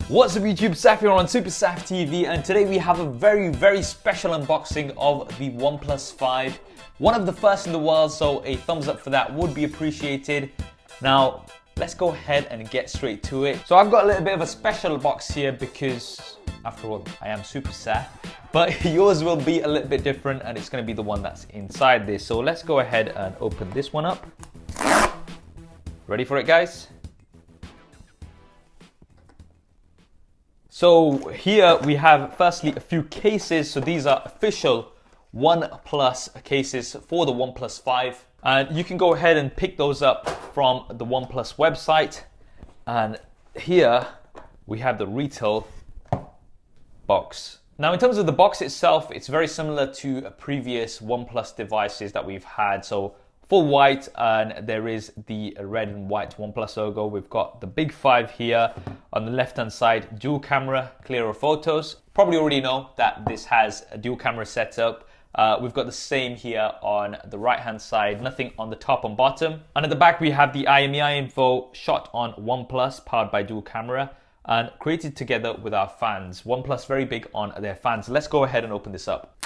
What's up YouTube, Saf here on Super Saf TV, and today we have a very special unboxing of the OnePlus 5. One of the first in the world, so a thumbs up for that would be appreciated. Now, let's go ahead and get straight to it. So I've got a little bit of a special box here because, after all, I am Super Saf. But yours will be a little bit different and it's going to be the one that's inside this. So let's go ahead and open this one up. Ready for it, guys? So here we have firstly a few cases. So these are official OnePlus cases for the OnePlus 5. And you can go ahead and pick those up from the OnePlus website. And here we have the retail box. Now in terms of the box itself, it's very similar to previous OnePlus devices that we've had. So full white, and there is the red and white OnePlus logo. We've got the big 5 here on the left hand side, dual camera, clearer photos. Probably already know that this has a dual camera setup. We've got the same here on the right hand side, nothing on the top and bottom. And at the back we have the IMEI info, shot on OnePlus, powered by dual camera and created together with our fans. OnePlus very big on their fans. Let's go ahead and open this up.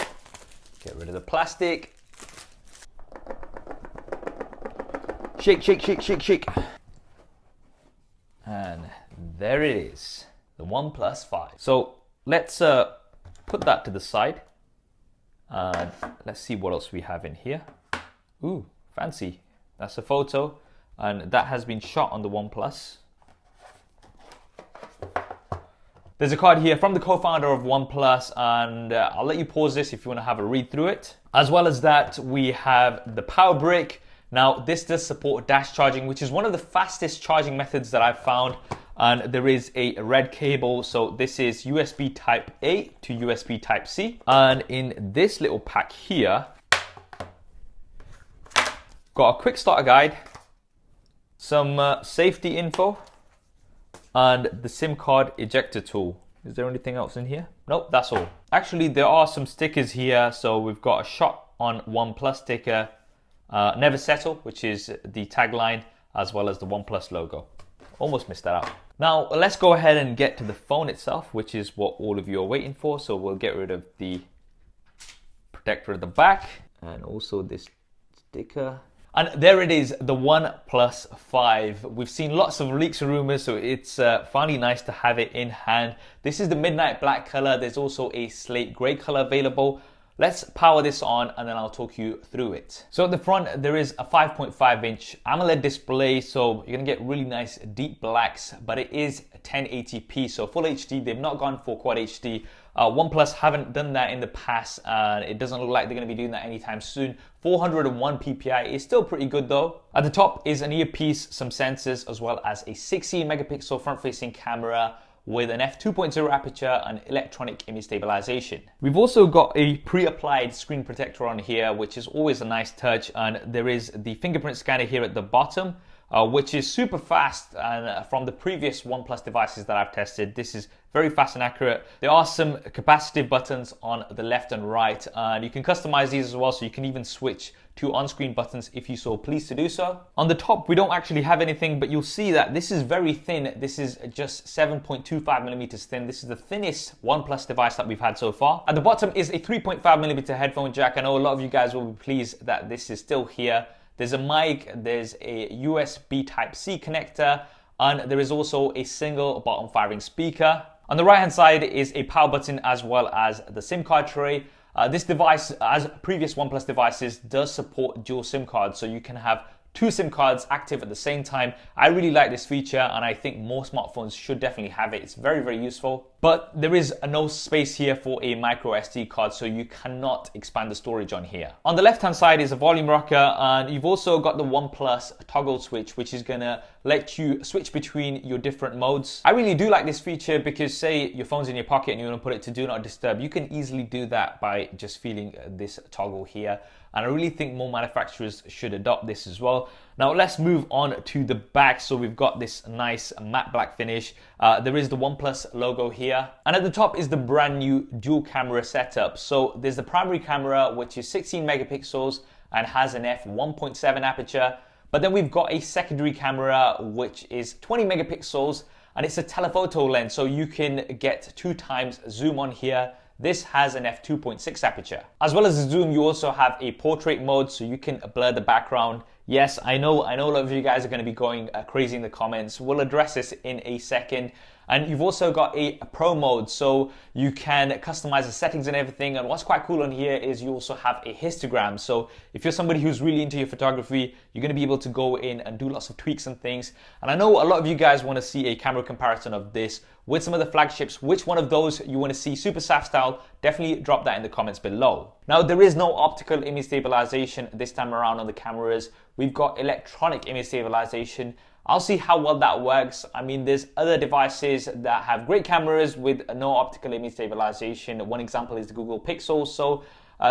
Get rid of the plastic. Shake, shake, shake, shake, shake. And there it is, the OnePlus 5. So let's put that to the side. And let's see what else we have in here. Ooh, fancy. That's a photo. And that has been shot on the OnePlus. There's a card here from the co-founder of OnePlus, and I'll let you pause this if you want to have a read through it. As well as that, we have the power brick. Now, this does support dash charging, which is one of the fastest charging methods that I've found. And there is a red cable. So this is USB Type A to USB Type C. And in this little pack here, got a quick starter guide, some safety info, and the SIM card ejector tool. Is there anything else in here? Nope, that's all. Actually, there are some stickers here. So we've got a shot on OnePlus sticker, Never Settle, which is the tagline, as well as the OnePlus logo. Almost missed that out. Now, let's go ahead and get to the phone itself, which is what all of you are waiting for. So we'll get rid of the protector at the back and also this sticker. And there it is, the OnePlus 5. We've seen lots of leaks and rumors, so it's finally nice to have it in hand. This is the midnight black color. There's also a slate gray color available. Let's power this on and then I'll talk you through it. So at the front, there is a 5.5-inch Amoled display. So you're gonna get really nice deep blacks, but it is 1080p, so full HD. They've not gone for Quad HD. OnePlus haven't done that in the past, and it doesn't look like they're gonna be doing that anytime soon. 401 PPI is still pretty good though. At the top is an earpiece, some sensors, as well as a 16 megapixel front-facing camera with an f2.0 aperture and electronic image stabilization. We've also got a pre-applied screen protector on here, which is always a nice touch, and there is the fingerprint scanner here at the bottom, which is super fast, and from the previous OnePlus devices that I've tested, this is very fast and accurate. There are some capacitive buttons on the left and right, and you can customize these as well, so you can even switch to on-screen buttons if you so pleased to do so. On the top, we don't actually have anything, but you'll see that this is very thin. This is just 7.25 millimeters thin. This is the thinnest OnePlus device that we've had so far. At the bottom is a 3.5 millimeter headphone jack. I know a lot of you guys will be pleased that this is still here. There's a mic, there's a USB Type-C connector, and there is also a single bottom firing speaker. On the right hand side is a power button as well as the SIM card tray. This device, as previous OnePlus devices, does support dual SIM cards, so you can have 2 SIM cards active at the same time. I really like this feature, and I think more smartphones should definitely have it. It's very useful. But there is no space here for a micro SD card, so you cannot expand the storage on here. On the left-hand side is a volume rocker, and you've also got the OnePlus toggle switch, which is gonna let you switch between your different modes. I really do like this feature because, say your phone's in your pocket and you want to put it to do not disturb, you can easily do that by just feeling this toggle here. And I really think more manufacturers should adopt this as well. Now let's move on to the back. So we've got this nice matte black finish. There is the OnePlus logo here. And at the top is the brand new dual camera setup. So there's the primary camera, which is 16 megapixels and has an f1.7 aperture. But then we've got a secondary camera, which is 20 megapixels and it's a telephoto lens, so you can get 2 times zoom on here. This has an f2.6 aperture. As well as the zoom, you also have a portrait mode, so you can blur the background. Yes, I know a lot of you guys are going to be going crazy in the comments. We'll address this in a second. And you've also got a pro mode, so you can customize the settings and everything. And what's quite cool on here is you also have a histogram. So if you're somebody who's really into your photography, you're going to be able to go in and do lots of tweaks and things. And I know a lot of you guys want to see a camera comparison of this with some of the flagships. Which one of those you want to see super SAF style? Definitely drop that in the comments below. Now, there is no optical image stabilization this time around on the cameras. We've got electronic image stabilization. I'll see how well that works. I mean, there's other devices that have great cameras with no optical image stabilization. One example is the Google Pixel. So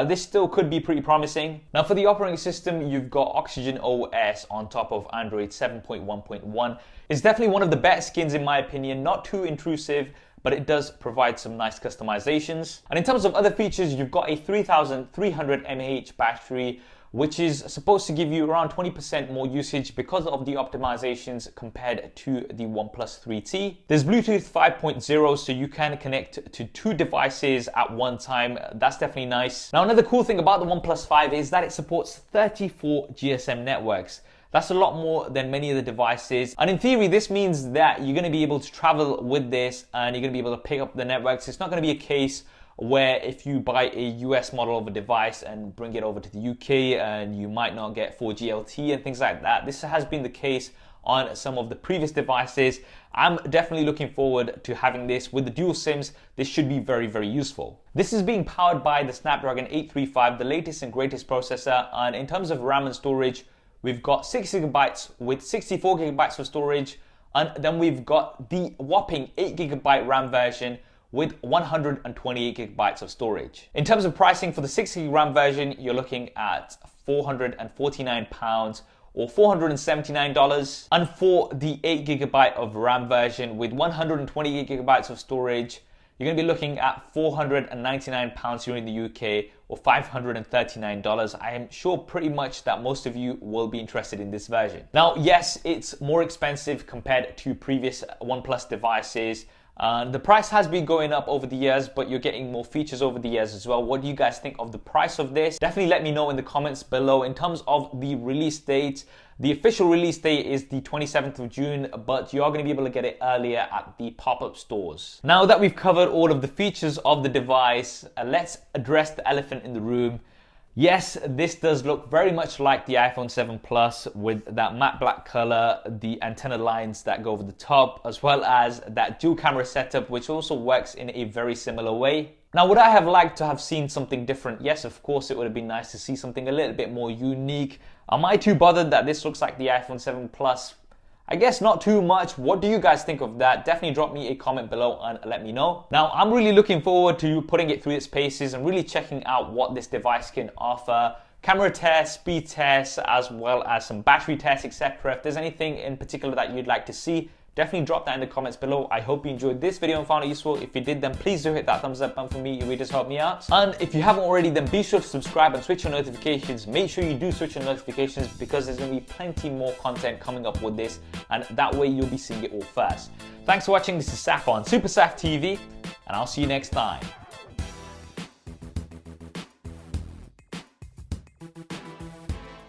this still could be pretty promising. Now, for the operating system, you've got Oxygen OS on top of Android 7.1.1. It's definitely one of the better skins in my opinion, not too intrusive, but it does provide some nice customizations. And in terms of other features, you've got a 3300 mAh battery, which is supposed to give you around 20% more usage because of the optimizations compared to the OnePlus 3T. There's Bluetooth 5.0, so you can connect to 2 devices at one time. That's definitely nice. Now, another cool thing about the OnePlus 5 is that it supports 34 GSM networks. That's a lot more than many of the devices. And in theory, this means that you're going to be able to travel with this and you're going to be able to pick up the networks. It's not going to be a case where if you buy a US model of a device and bring it over to the UK and you might not get 4G LTE and things like that. This has been the case on some of the previous devices. I'm definitely looking forward to having this with the dual SIMs. This should be very, very useful. This is being powered by the Snapdragon 835, the latest and greatest processor. And in terms of RAM and storage, we've got 6 GB with 64 GB of storage. And then we've got the whopping 8 GB RAM version with 128 GB of storage. In terms of pricing for the 6 GB RAM version, you're looking at £449 or $479. And for the 8 GB of RAM version with 128 GB of storage, you're going to be looking at £499 here in the UK or $539. I am sure pretty much that most of you will be interested in this version. Now, yes, it's more expensive compared to previous OnePlus devices. The price has been going up over the years, but you're getting more features over the years as well. What do you guys think of the price of this? Definitely let me know in the comments below. In terms of the release date, the official release date is the 27th of June, but you are going to be able to get it earlier at the pop-up stores. Now that we've covered all of the features of the device, let's address the elephant in the room. Yes, this does look very much like the iPhone 7 Plus with that matte black color, the antenna lines that go over the top, as well as that dual camera setup, which also works in a very similar way. Now, would I have liked to have seen something different? Yes, of course, it would have been nice to see something a little bit more unique. Am I too bothered that this looks like the iPhone 7 Plus? I guess not too much. What do you guys think of that? Definitely drop me a comment below and let me know. Now, I'm really looking forward to putting it through its paces and really checking out what this device can offer. Camera tests, speed tests, as well as some battery tests, etc. If there's anything in particular that you'd like to see, definitely drop that in the comments below. I hope you enjoyed this video and found it useful. If you did, then please do hit that thumbs up button for me. It really does help me out. And if you haven't already, then be sure to subscribe and switch on notifications. Make sure you do switch on notifications because there's going to be plenty more content coming up with this, and that way you'll be seeing it all first. Thanks for watching. This is Saf on Super Saf TV, and I'll see you next time.